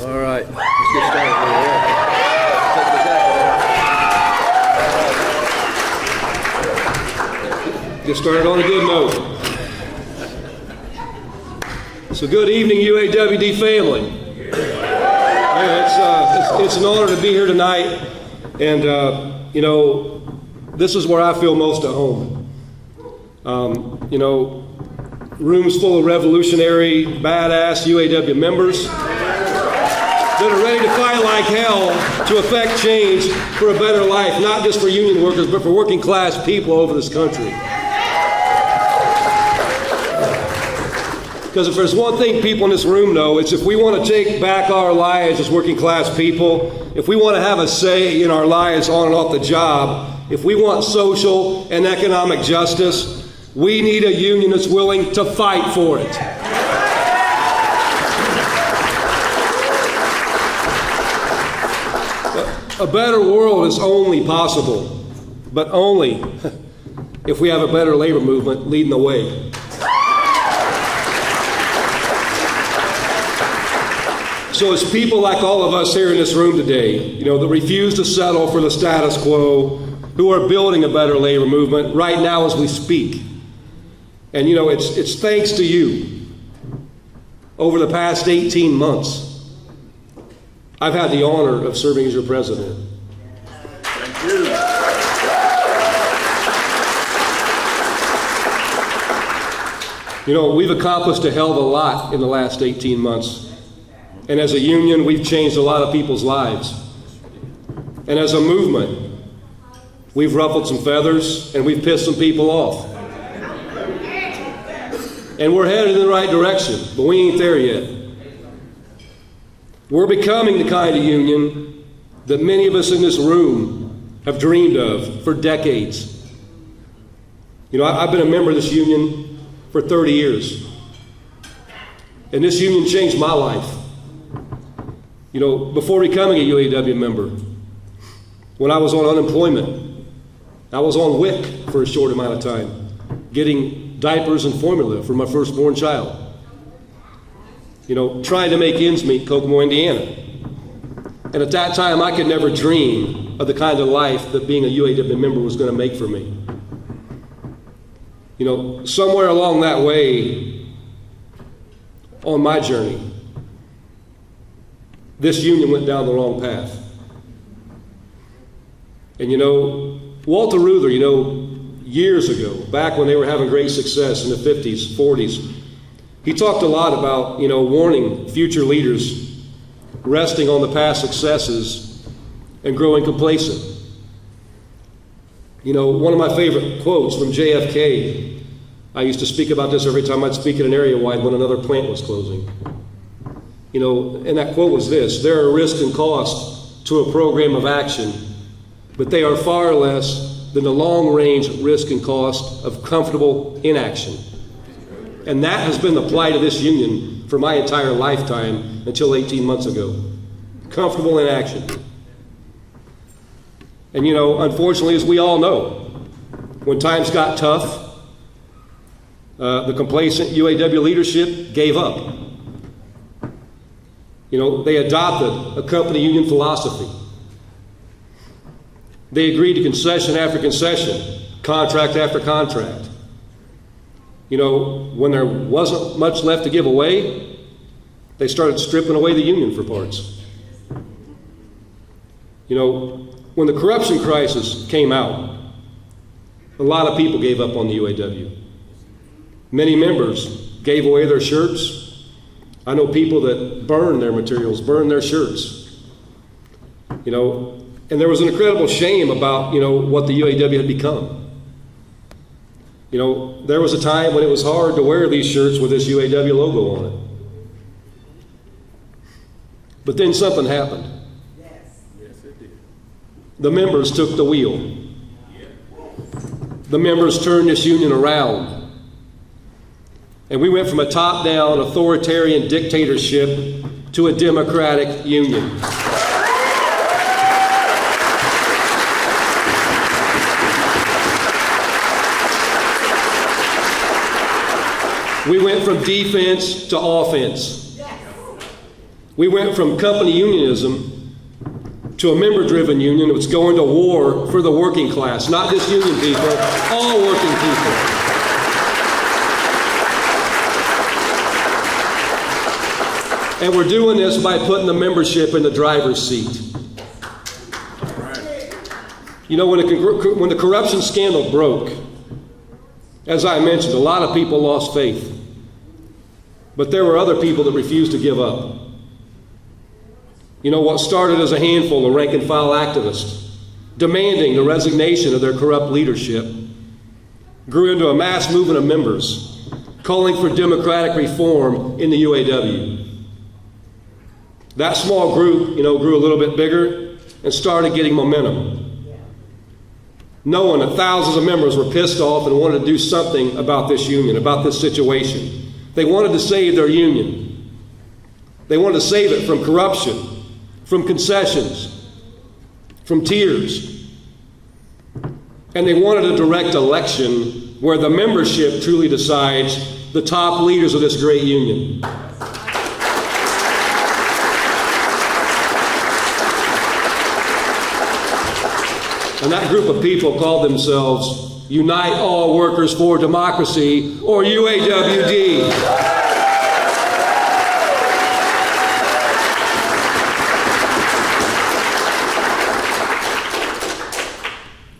All right, let's get started. Take the jacket off. Get started on a good note. So good evening, UAWD family. It's an honor to be here tonight, and this is where I feel most at home. Rooms full of revolutionary, badass UAW members that are ready to fight like hell to effect change for a better life, not just for union workers, but for working class people over this country. Because if there's one thing people in this room know, it's if we want to take back our lives as working class people, if we want to have a say in our lives on and off the job, if we want social and economic justice, we need a union that's willing to fight for it. A better world is only possible, but only if we have a better labor movement leading the way. So it's people like all of us here in this room today, that refuse to settle for the status quo, who are building a better labor movement right now as we speak. And it's thanks to you. Over the past 18 months, I've had the honor of serving as your president. Thank you. We've accomplished a hell of a lot in the last 18 months. And as a union, we've changed a lot of people's lives. And as a movement, we've ruffled some feathers and we've pissed some people off. And we're headed in the right direction, but we ain't there yet. We're becoming the kind of union that many of us in this room have dreamed of for decades. I've been a member of this union for 30 years. And this union changed my life. Before becoming a UAW member, when I was on unemployment, I was on WIC for a short amount of time, getting diapers and formula for my firstborn child. Trying to make ends meet in Kokomo, Indiana. And at that time, I could never dream of the kind of life that being a UAW member was going to make for me. Somewhere along that way, on my journey, this union went down the wrong path. And Walter Reuther, years ago, back when they were having great success in the 50s, 40s, he talked a lot about, warning future leaders, resting on the past successes and growing complacent. One of my favorite quotes from JFK, I used to speak about this every time I'd speak at an area wide when another plant was closing. And that quote was this: there are risks and costs to a program of action, but they are far less than the long-range risk and cost of comfortable inaction. And that has been the plight of this union for my entire lifetime until 18 months ago. Comfortable inaction. And unfortunately, as we all know, when times got tough, the complacent UAW leadership gave up. They adopted a company union philosophy. They agreed to concession after concession, contract after contract. When there wasn't much left to give away, they started stripping away the union for parts. When the corruption crisis came out, a lot of people gave up on the UAW. Many members gave away their shirts. I know people that burn their materials, burn their shirts. And there was an incredible shame about, what the UAW had become. There was a time when it was hard to wear these shirts with this UAW logo on it. But then something happened. Yes, it did. The members took the wheel. The members turned this union around. And we went from a top-down authoritarian dictatorship to a democratic union. We went from defense to offense. We went from company unionism to a member-driven union that's going to war for the working class, not just union people, all working people. And we're doing this by putting the membership in the driver's seat. You know, when the corruption scandal broke, as I mentioned, a lot of people lost faith. But there were other people that refused to give up. You know, what started as a handful of rank-and-file activists demanding the resignation of their corrupt leadership grew into a mass movement of members calling for democratic reform in the UAW. That small group, you know, grew a little bit bigger and started getting momentum. Knowing that thousands of members were pissed off and wanted to do something about this union, about this situation. They wanted to save their union. They wanted to save it from corruption, from concessions, from tears. And they wanted a direct election where the membership truly decides the top leaders of this great union. And that group of people called themselves Unite All Workers for Democracy, or UAWD.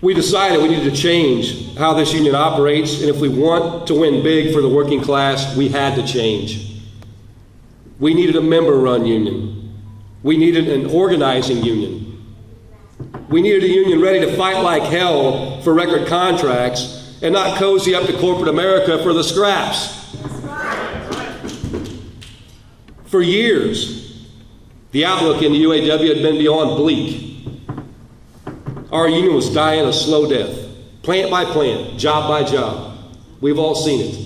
We decided we needed to change how this union operates, and if we want to win big for the working class, we had to change. We needed a member-run union. We needed an organizing union. We needed a union ready to fight like hell for record contracts and not cozy up to corporate America for the scraps. For years, the outlook in the UAW had been beyond bleak. Our union was dying a slow death, plant by plant, job by job. We've all seen it.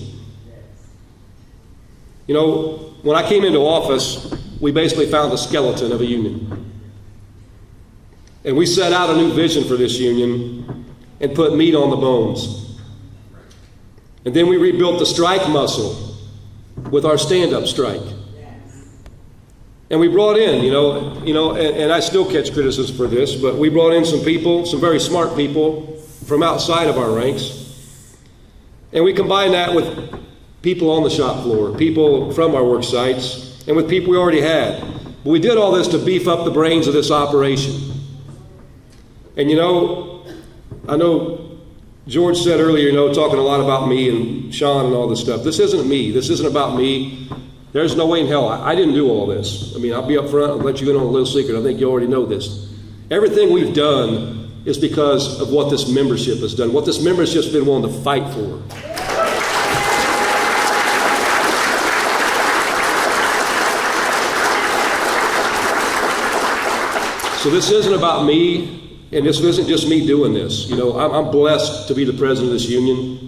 You know, when I came into office, we basically found the skeleton of a union. And we set out a new vision for this union and put meat on the bones. And then we rebuilt the strike muscle with our stand-up strike. And we brought in, and I still catch criticism for this, but we brought in some people, some very smart people from outside of our ranks. And we combined that with people on the shop floor, people from our work sites, and with people we already had. But we did all this to beef up the brains of this operation. And I know George said earlier, talking a lot about me and Shawn and all this stuff. This isn't me. This isn't about me. There's no way in hell. I didn't do all this. I mean, I'll be up front and let you in on a little secret. I think you already know this. Everything we've done is because of what this membership has done, what this membership's been willing to fight for. So this isn't about me. And this isn't just me doing this. I'm blessed to be the president of this union.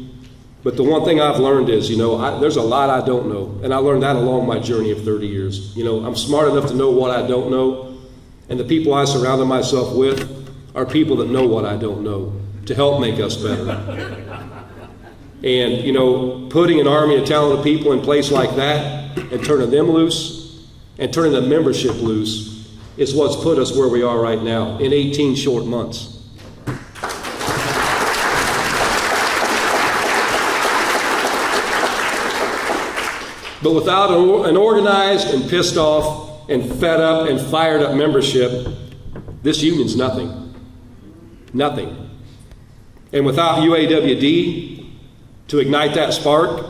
But the one thing I've learned is, there's a lot I don't know. And I learned that along my journey of 30 years. I'm smart enough to know what I don't know. And the people I surrounded myself with are people that know what I don't know to help make us better. And, putting an army of talented people in place like that and turning them loose and turning the membership loose is what's put us where we are right now in 18 short months. But without an organized and pissed off and fed up and fired up membership, this union's nothing. Nothing. And without UAWD to ignite that spark,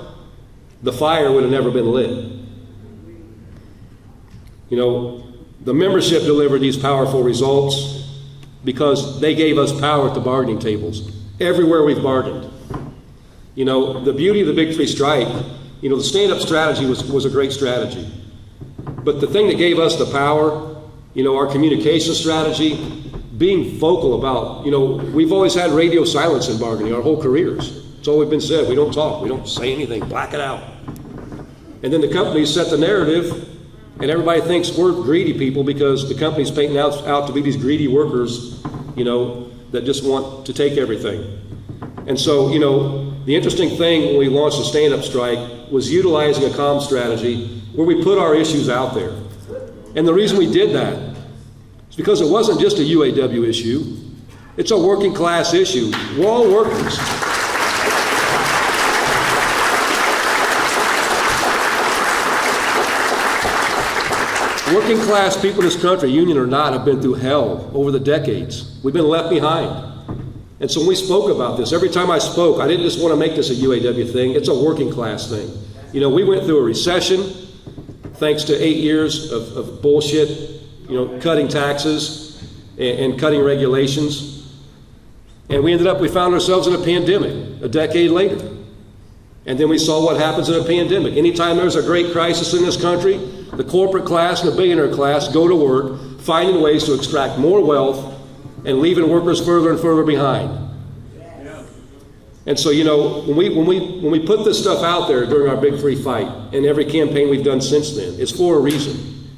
the fire would have never been lit. The membership delivered these powerful results because they gave us power at the bargaining tables, everywhere we've bargained. The beauty of the Big Three strike, the stand-up strategy was a great strategy. But the thing that gave us the power, our communication strategy, being vocal about, we've always had radio silence in bargaining our whole careers. It's always been said, we don't talk, we don't say anything, black it out. And then the companies set the narrative. And everybody thinks we're greedy people because the company's painting out to be these greedy workers, that just want to take everything. And so, the interesting thing when we launched the stand-up strike was utilizing a comm strategy where we put our issues out there. And the reason we did that is because it wasn't just a UAW issue. It's a working class issue. We're all workers. Working class people in this country, union or not, have been through hell over the decades. We've been left behind. And so when we spoke about this, every time I spoke, I didn't just want to make this a UAW thing. It's a working class thing. You know, we went through a recession thanks to 8 years of bullshit, you know, cutting taxes and cutting regulations. And we found ourselves in a pandemic a decade later. And then we saw what happens in a pandemic. Anytime there's a great crisis in this country, the corporate class and the billionaire class go to work finding ways to extract more wealth and leaving workers further and further behind. And so, you know, when we put this stuff out there during our Big Three fight and every campaign we've done since then, it's for a reason.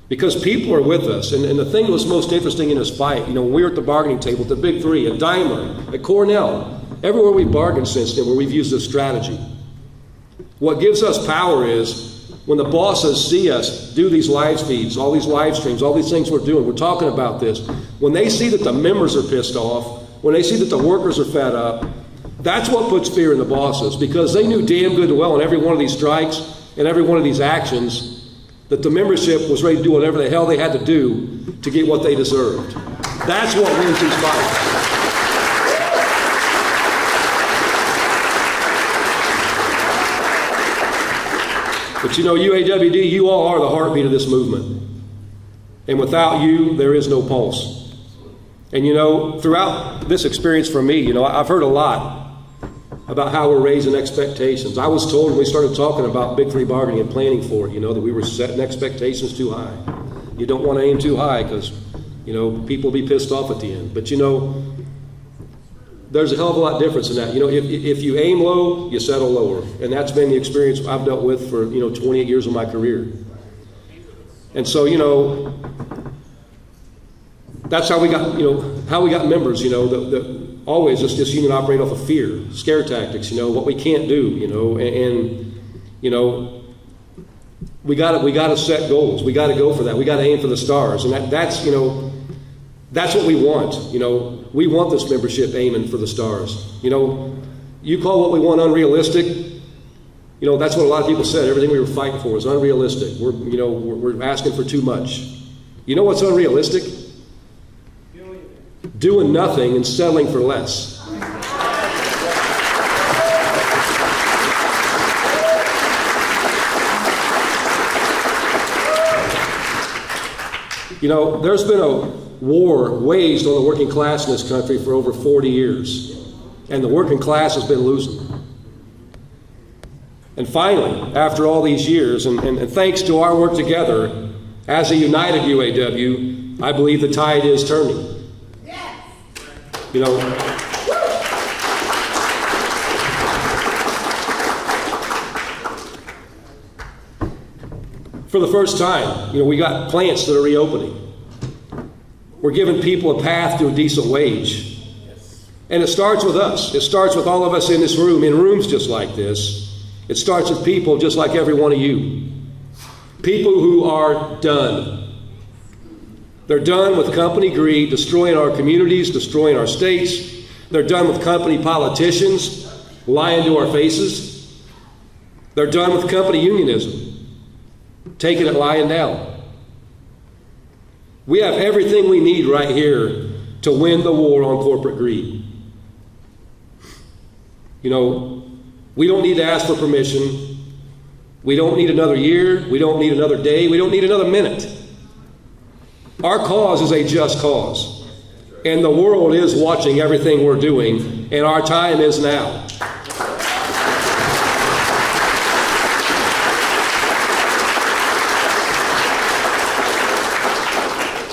Because people are with us. And the thing that was most interesting in this fight, you know, when we were at the bargaining table at the Big Three, at Daimler, at Cornell, everywhere we've bargained since then where we've used this strategy. What gives us power is when the bosses see us do these live feeds, all these live streams, all these things we're doing, we're talking about this. When they see that the members are pissed off, when they see that the workers are fed up, that's what puts fear in the bosses, because they knew damn good and well in every one of these strikes and every one of these actions that the membership was ready to do whatever the hell they had to do to get what they deserved. That's what wins these fights. But you know, UAWD, you all are the heartbeat of this movement. And without you, there is no pulse. And you know, throughout this experience for me, you know, I've heard a lot about how we're raising expectations. I was told when we started talking about Big Three bargaining and planning for it, you know, that we were setting expectations too high. You don't want to aim too high because, you know, people will be pissed off at the end. But you know, there's a hell of a lot difference in that. You know, if you aim low, you settle lower. And that's been the experience I've dealt with for, you know, 28 years of my career. And so, you know, that's how we got, you know, how we got members, you know, always this union operate off of fear, scare tactics, you know, what we can't do, you know, and you know, we got to set goals. We got to go for that. We got to aim for the stars. And that's, you know, that's what we want. You know, we want this membership aiming for the stars. You know, you call what we want unrealistic. You know, that's what a lot of people said. Everything we were fighting for is unrealistic. We're asking for too much. You know what's unrealistic? Doing nothing and settling for less. You know, there's been a war waged on the working class in this country for over 40 years, and the working class has been losing. And finally, after all these years, and thanks to our work together as a united UAW, I believe the tide is turning. You know, for the first time, you know, we got plants that are reopening. We're giving people a path to a decent wage. And it starts with us. It starts with all of us in this room, in rooms just like this. It starts with people just like every one of you. People who are done. They're done with company greed, destroying our communities, destroying our states. They're done with company politicians lying to our faces. They're done with company unionism, taking it lying down. We have everything we need right here to win the war on corporate greed. You know, we don't need to ask for permission. We don't need another year. We don't need another day. We don't need another minute. Our cause is a just cause, and the world is watching everything we're doing, and our time is now.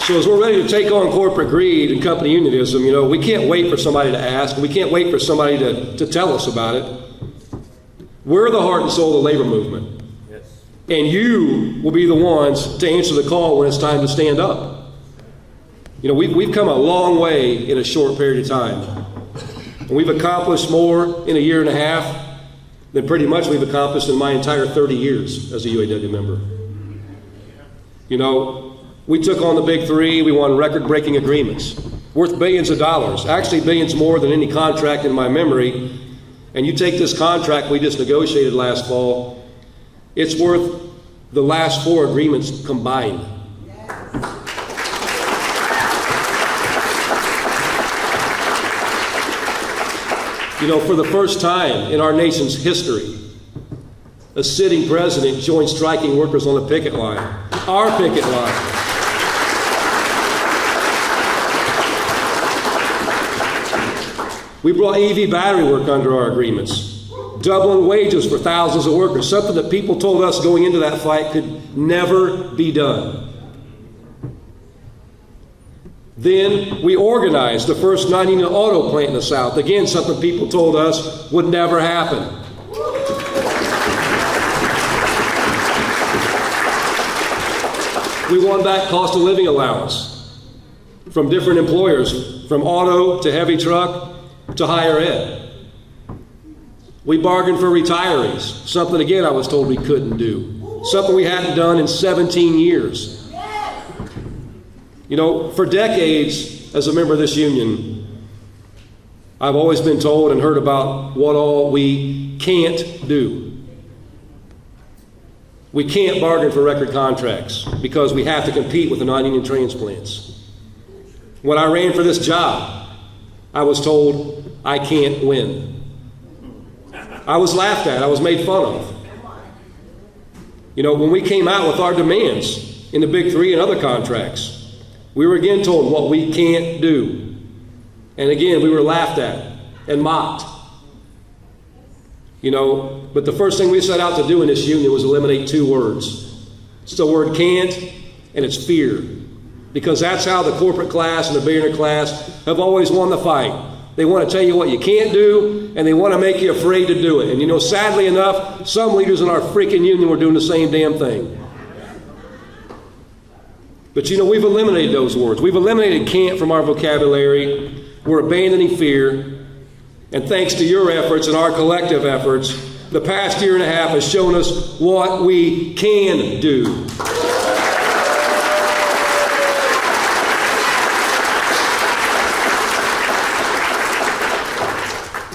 So as we're ready to take on corporate greed and company unionism, you know, we can't wait for somebody to ask. We can't wait for somebody to tell us about it. We're the heart and soul of the labor movement. Yes. And you will be the ones to answer the call when it's time to stand up. You know, we've come a long way in a short period of time. And we've accomplished more in a year and a half than pretty much we've accomplished in my entire 30 years as a UAW member. You know, we took on the Big Three. We won record-breaking agreements worth billions of dollars, actually billions more than any contract in my memory. And you take this contract we just negotiated last fall, it's worth the last 4 agreements combined. You know, for the first time in our nation's history, a sitting president joined striking workers on the picket line, our picket line. We brought EV battery work under our agreements, doubling wages for thousands of workers, something that people told us going into that fight could never be done. Then we organized the first non-union auto plant in the South. Again, something people told us would never happen. We won back cost of living allowance from different employers, from auto to heavy truck to higher ed. We bargained for retirees, something again I was told we couldn't do, something we hadn't done in 17 years. You know, for decades as a member of this union, I've always been told and heard about what all we can't do. We can't bargain for record contracts because we have to compete with the non-union transplants. When I ran for this job, I was told I can't win. I was laughed at. I was made fun of. You know, when we came out with our demands in the Big Three and other contracts, we were again told what we can't do. And again, we were laughed at and mocked. You know, but the first thing we set out to do in this union was eliminate 2 words. It's the word can't and it's fear. Because that's how the corporate class and the billionaire class have always won the fight. They want to tell you what you can't do, and they want to make you afraid to do it. And you know, sadly enough, some leaders in our freaking union were doing the same damn thing. But you know, we've eliminated those words. We've eliminated can't from our vocabulary. We're abandoning fear. And thanks to your efforts and our collective efforts, the past year and a half has shown us what we can do.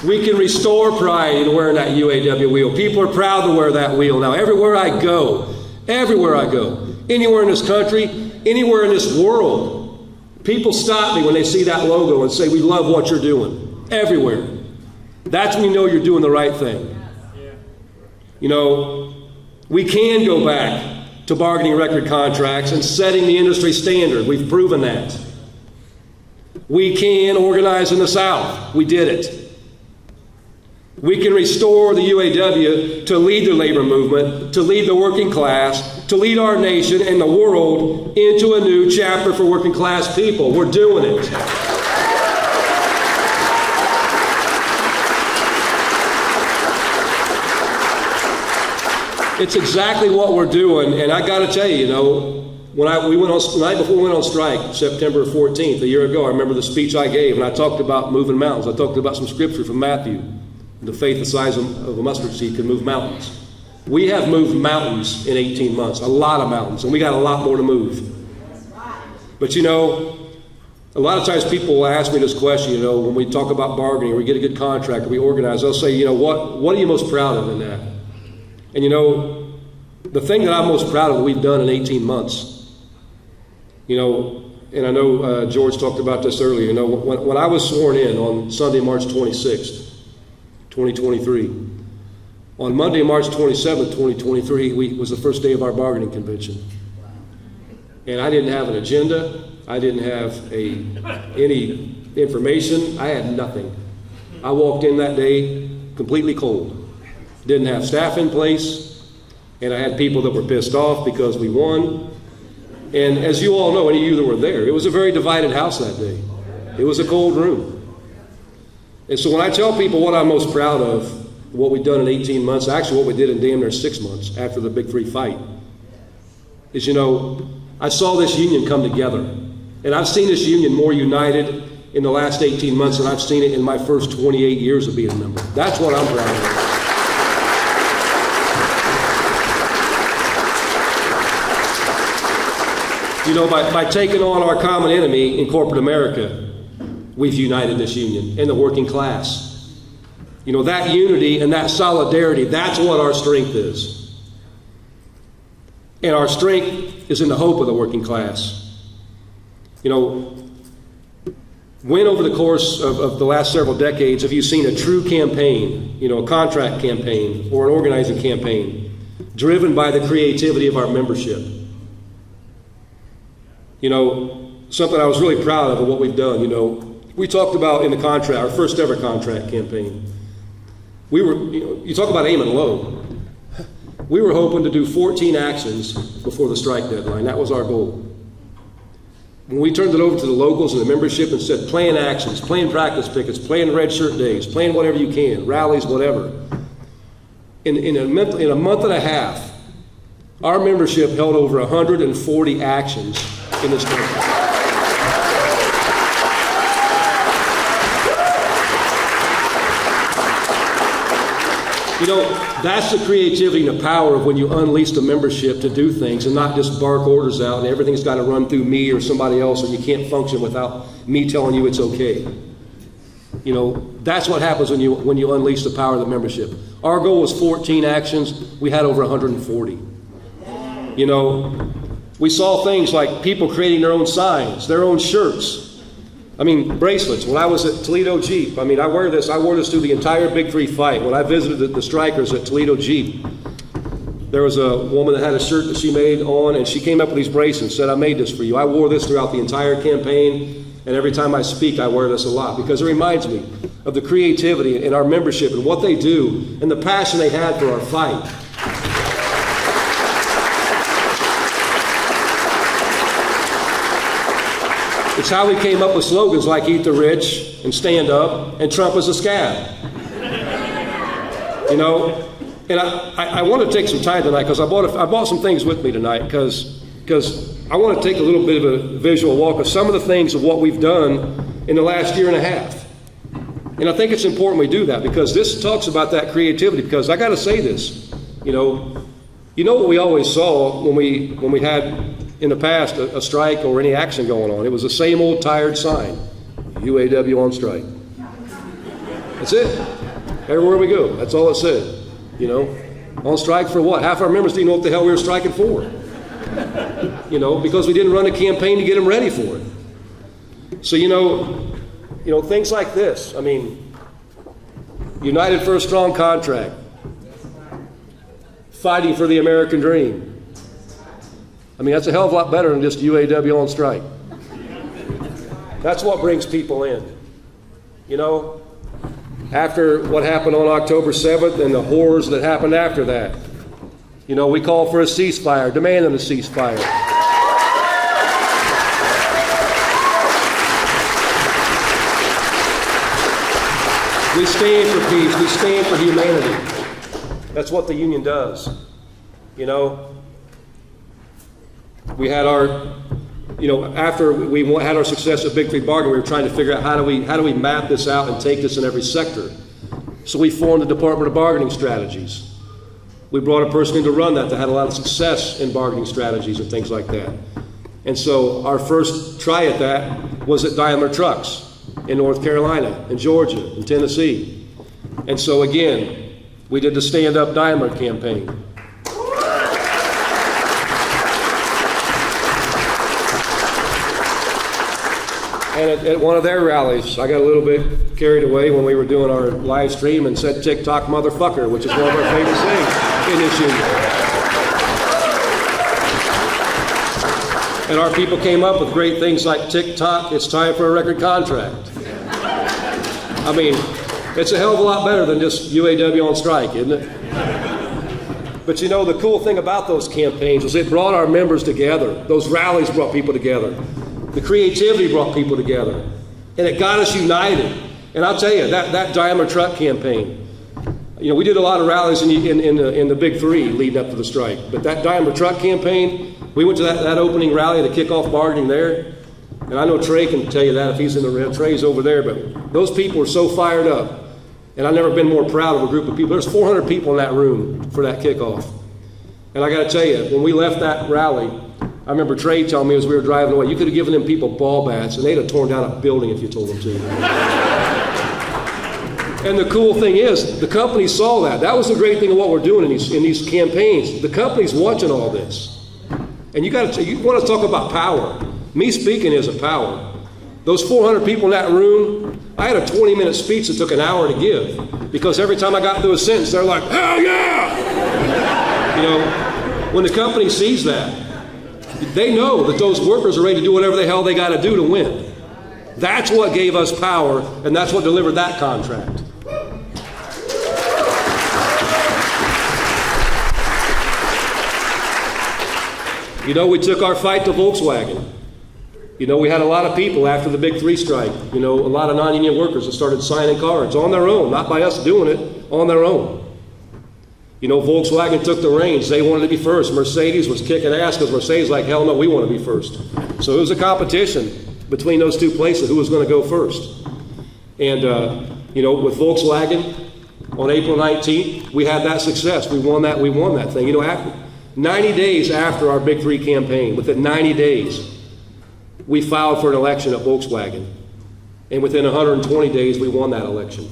We can restore pride in wearing that UAW wheel. People are proud to wear that wheel now. Everywhere I go, anywhere in this country, anywhere in this world, people stop me when they see that logo and say, we love what you're doing. Everywhere. That's when you know you're doing the right thing. You know, we can go back to bargaining record contracts and setting the industry standard. We've proven that. We can organize in the South. We did it. We can restore the UAW to lead the labor movement, to lead the working class, to lead our nation and the world into a new chapter for working class people. We're doing it. It's exactly what we're doing, and I got to tell you, you know, the night before we went on strike, September 14th, a year ago, I remember the speech I gave, and I talked about moving mountains. I talked about some scripture from Matthew. The faith the size of a mustard seed can move mountains. We have moved mountains in 18 months, a lot of mountains, and we got a lot more to move. But you know, a lot of times people will ask me this question, you know, when we talk about bargaining, or we get a good contract, or we organize, they'll say, you know, what are you most proud of in that? And you know, the thing that I'm most proud of that we've done in 18 months, you know, and I know George talked about this earlier, you know, when I was sworn in on Sunday, March 26th, 2023. On Monday, March 27th, 2023, was the first day of our bargaining convention. And I didn't have an agenda. I didn't have any information. I had nothing. I walked in that day completely cold. Didn't have staff in place. And I had people that were pissed off because we won. And as you all know, any of you that were there, it was a very divided house that day. It was a cold room. And so when I tell people what I'm most proud of, what we've done in 18 months, actually what we did in damn near 6 months after the Big Three fight, is, you know, I saw this union come together. And I've seen this union more united in the last 18 months than I've seen it in my first 28 years of being a member. That's what I'm proud of. You know, by taking on our common enemy in corporate America, we've united this union and the working class. You know, that unity and that solidarity, that's what our strength is. And our strength is in the hope of the working class. You know, when over the course of the last several decades have you seen a true campaign, you know, a contract campaign or an organizing campaign driven by the creativity of our membership? You know, something I was really proud of what we've done, you know, we talked about in the contract, our first ever contract campaign. We were, you know, you talk about aiming low. We were hoping to do 14 actions before the strike deadline. That was our goal. When we turned it over to the locals and the membership and said, plan actions, plan practice pickets, plan red shirt days, plan whatever you can, rallies, whatever. In a month and a half, our membership held over 140 actions in this country. You know, that's the creativity and the power of when you unleash the membership to do things and not just bark orders out and everything's got to run through me or somebody else, or you can't function without me telling you it's okay. You know, that's what happens when you unleash the power of the membership. Our goal was 14 actions. We had over 140. You know, we saw things like people creating their own signs, their own shirts. I mean, bracelets. When I was at Toledo Jeep, I mean, I wore this through the entire Big Three fight. When I visited the strikers at Toledo Jeep, there was a woman that had a shirt that she made on, and she came up with these bracelets and said, I made this for you. I wore this throughout the entire campaign, and every time I speak, I wear this a lot because it reminds me of the creativity in our membership and what they do and the passion they had for our fight. It's how we came up with slogans like Eat the Rich and Stand Up and Trump is a Scab. You know, and I want to take some time tonight because I bought some things with me tonight because I want to take a little bit of a visual walk of some of the things of what we've done in the last year and a half. And I think it's important we do that because this talks about that creativity, because I got to say this, you know what we always saw when we had in the past a strike or any action going on. It was the same old tired sign, UAW on strike. That's it. Everywhere we go, that's all it said. You know, on strike for what? Half our members didn't know what the hell we were striking for. You know, because we didn't run a campaign to get them ready for it. So, you know, things like this. I mean, United for a Strong Contract, fighting for the American dream. I mean, that's a hell of a lot better than just UAW on strike. That's what brings people in. You know, after what happened on October 7th and the horrors that happened after that, you know, we call for a ceasefire, demanding a ceasefire. We stand for peace. We stand for humanity. That's what the union does. You know, we had our, you know, after we had our success at Big Three bargaining, we were trying to figure out how do we map this out and take this in every sector. So we formed the Department of Bargaining Strategies. We brought a person in to run that had a lot of success in bargaining strategies and things like that. And so our first try at that was at Daimler Trucks in North Carolina, in Georgia, in Tennessee. And so again, we did the Stand Up Daimler campaign. And at one of their rallies, I got a little bit carried away when we were doing our live stream and said TikTok motherfucker, which is one of our favorite things in this union. And our people came up with great things like TikTok, it's time for a record contract. I mean, it's a hell of a lot better than just UAW on strike, isn't it? But you know, the cool thing about those campaigns was it brought our members together. Those rallies brought people together. The creativity brought people together, and it got us united. And I'll tell you, that Daimler truck campaign, you know, we did a lot of rallies in the Big Three leading up to the strike. But that Daimler truck campaign, we went to that opening rally to kick off bargaining there. And I know Trey can tell you that if he's in the red. Trey's over there. But those people were so fired up. And I've never been more proud of a group of people. There's 400 people in that room for that kickoff. And I got to tell you, when we left that rally, I remember Trey telling me as we were driving away, you could have given them people ball bats and they'd have torn down a building if you told them to. And the cool thing is, the company saw that. That was the great thing of what we're doing in these campaigns. The company's watching all this. And you want to talk about power. Me speaking is a power. Those 400 people in that room, I had a 20-minute speech that took an hour to give because every time I got through a sentence, they're like, hell yeah! You know, when the company sees that, they know that those workers are ready to do whatever the hell they got to do to win. That's what gave us power, and that's what delivered that contract. You know, we took our fight to Volkswagen. You know, we had a lot of people after the Big Three strike, you know, a lot of non-union workers that started signing cards on their own, not by us doing it, on their own. You know, Volkswagen took the reins. They wanted to be first. Mercedes was kicking ass because Mercedes was like, hell no, we want to be first. So it was a competition between those two places, who was going to go first. And, you know, with Volkswagen, on April 19th, we had that success. We won that thing. You know, after 90 days after our Big Three campaign, within 90 days, we filed for an election at Volkswagen. And within 120 days, we won that election.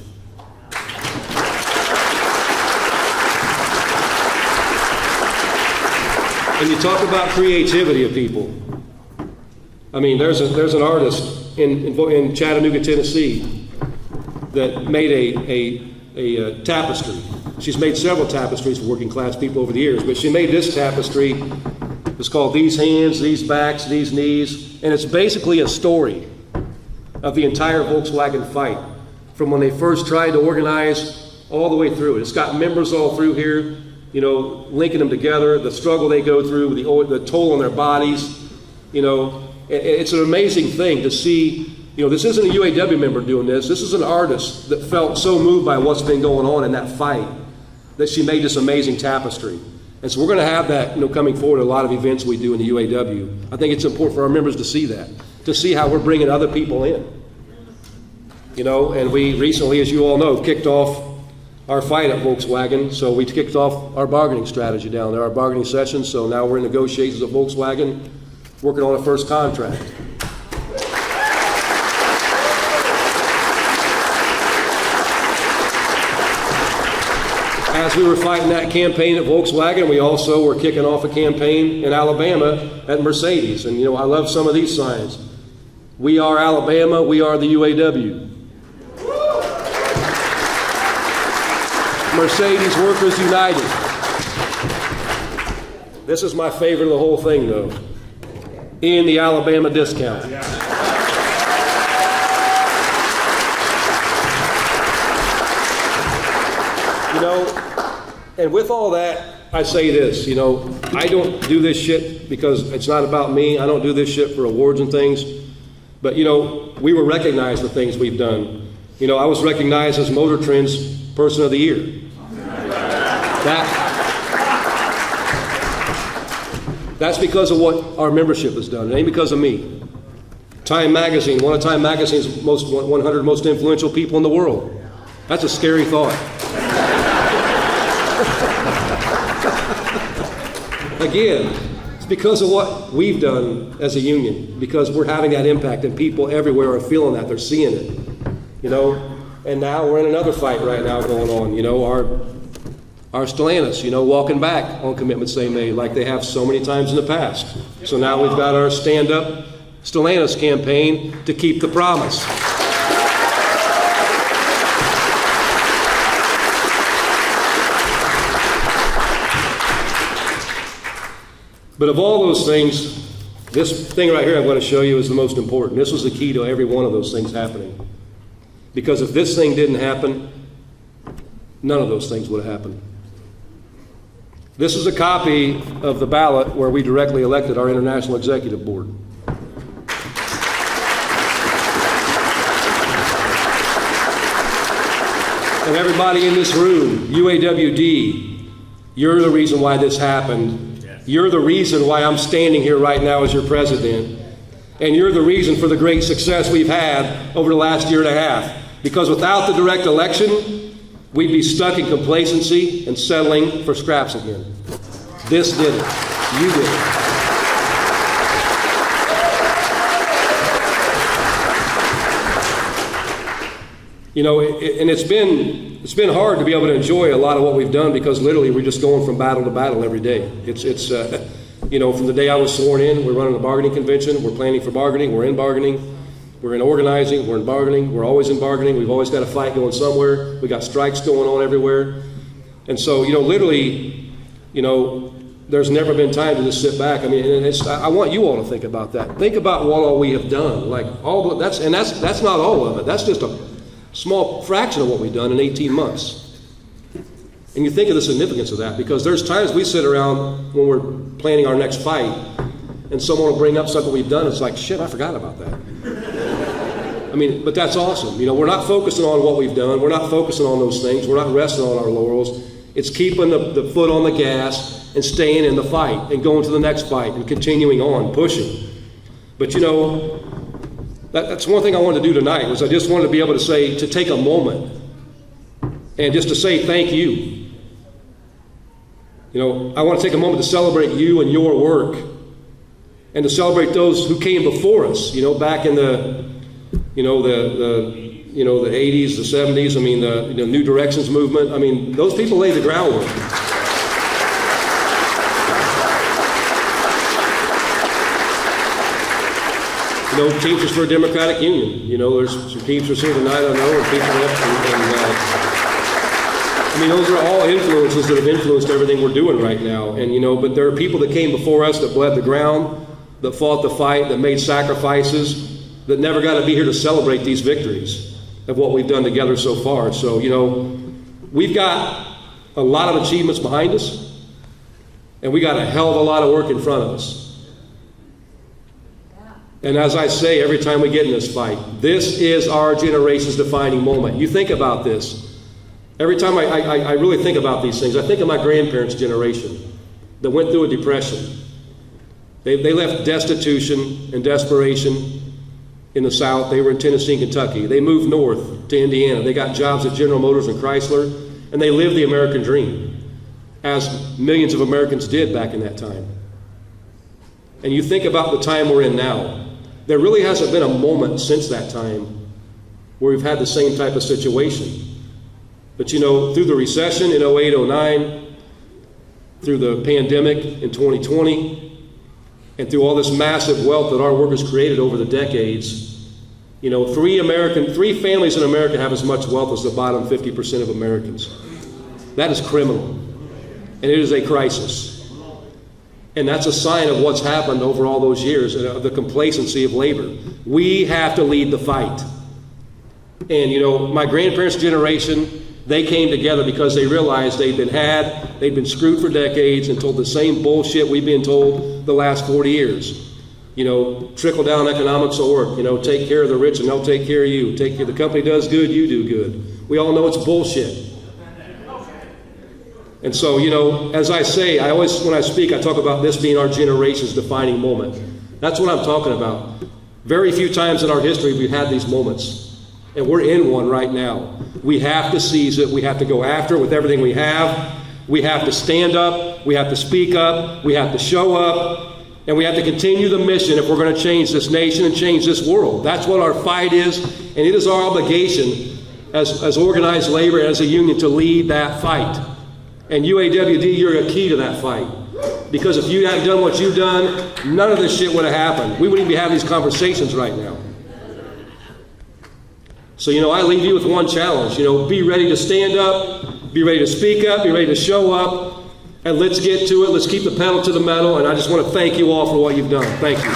And you talk about creativity of people. I mean, there's an artist in Chattanooga, Tennessee, that made a tapestry. She's made several tapestries for working class people over the years, but she made this tapestry. It's called These Hands, These Backs, These Knees, and it's basically a story of the entire Volkswagen fight, from when they first tried to organize all the way through it. It's got members all through here, you know, linking them together, the struggle they go through, the toll on their bodies. You know, it's an amazing thing to see. You know, this isn't a UAW member doing this. This is an artist that felt so moved by what's been going on in that fight that she made this amazing tapestry. And so we're going to have that, you know, coming forward at a lot of events we do in the UAW. I think it's important for our members to see that, to see how we're bringing other people in. You know, and we recently, as you all know, kicked off our fight at Volkswagen. So we kicked off our bargaining strategy down there, our bargaining session. So now we're in negotiations at Volkswagen, working on a first contract. As we were fighting that campaign at Volkswagen, we also were kicking off a campaign in Alabama at Mercedes. And, you know, I love some of these signs. We are Alabama, we are the UAW. Mercedes Workers United. This is my favorite of the whole thing, though. In the Alabama discount. You know, and with all that, I say this, you know, I don't do this shit because it's not about me. I don't do this shit for awards and things. But, you know, we were recognized for things we've done. You know, I was recognized as Motor Trend's Person of the Year. That's because of what our membership has done. It ain't because of me. Time Magazine, one of Time Magazine's 100 most influential people in the world. That's a scary thought. Again, it's because of what we've done as a union, because we're having that impact and people everywhere are feeling that, they're seeing it, you know. And now we're in another fight right now going on, you know, our Stellantis, you know, walking back on commitments they made like they have so many times in the past. So now we've got our Stand Up Stellantis campaign to keep the promise. But of all those things, this thing right here I'm going to show you is the most important. This was the key to every one of those things happening. Because if this thing didn't happen, none of those things would have happened. This is a copy of the ballot where we directly elected our International Executive Board. And everybody in this room, UAWD, you're the reason why this happened. You're the reason why I'm standing here right now as your president. And you're the reason for the great success we've had over the last year and a half. Because without the direct election, we'd be stuck in complacency and settling for scraps again. This did it. You did it. You know, and it's been hard to be able to enjoy a lot of what we've done because literally we're just going from battle to battle every day. It's you know, from the day I was sworn in, we're running a bargaining convention, we're planning for bargaining, we're in bargaining, we're in organizing, we're in bargaining, we're always in bargaining, we've always got a fight going somewhere, we got strikes going on everywhere. And so, you know, literally, you know, there's never been time to just sit back. I mean, I want you all to think about that. Think about what all we have done. Like that's not all of it. That's just a small fraction of what we've done in 18 months. And you think of the significance of that, because there's times we sit around when we're planning our next fight and someone will bring up something we've done. It's like, shit, I forgot about that. I mean, but that's awesome. You know, we're not focusing on what we've done. We're not focusing on those things. We're not resting on our laurels. It's keeping the foot on the gas and staying in the fight and going to the next fight and continuing on, pushing. But you know, that's one thing I wanted to do tonight, was I just wanted to be able to say, to take a moment and just to say thank you. You know, I want to take a moment to celebrate you and your work and to celebrate those who came before us, you know, back in the 80s, the 70s, I mean, the New Directions movement. I mean, those people laid the groundwork. You know, Teamsters for a Democratic Union. You know, there's some Teamsters here tonight, I know, and people I mean, those are all influences that have influenced everything we're doing right now. And, you know, but there are people that came before us that bled the ground, that fought the fight, that made sacrifices, that never got to be here to celebrate these victories of what we've done together so far. So, you know, we've got a lot of achievements behind us, and we got a hell of a lot of work in front of us. And as I say every time we get in this fight, this is our generation's defining moment. You think about this. Every time I really think about these things, I think of my grandparents' generation that went through a depression. They left destitution and desperation in the South. They were in Tennessee and Kentucky. They moved north to Indiana. They got jobs at General Motors and Chrysler, and they lived the American dream, as millions of Americans did back in that time. And you think about the time we're in now. There really hasn't been a moment since that time where we've had the same type of situation. But you know, through the recession in 08, 09, through the pandemic in 2020, and through all this massive wealth that our workers created over the decades, you know, three families in America have as much wealth as the bottom 50% of Americans. That is criminal, and it is a crisis. And that's a sign of what's happened over all those years, of the complacency of labor. We have to lead the fight. And you know, my grandparents' generation, they came together because they realized they'd been screwed for decades and told the same bullshit we've been told the last 40 years. You know, trickle-down economics will work. You know, take care of the rich and they'll take care of you. The company does good, you do good. We all know it's bullshit. And so, you know, as I say, when I speak, I talk about this being our generation's defining moment. That's what I'm talking about. Very few times in our history we've had these moments. And we're in one right now. We have to seize it. We have to go after it with everything we have. We have to stand up. We have to speak up. We have to show up. And we have to continue the mission if we're going to change this nation and change this world. That's what our fight is. And it is our obligation as organized labor and as a union to lead that fight. And UAWD, you're a key to that fight. Because if you hadn't done what you've done, none of this shit would have happened. We wouldn't even be having these conversations right now. So, you know, I leave you with one challenge. You know, be ready to stand up, be ready to speak up, be ready to show up, and let's get to it. Let's keep the pedal to the metal. And I just want to thank you all for what you've done. Thank you.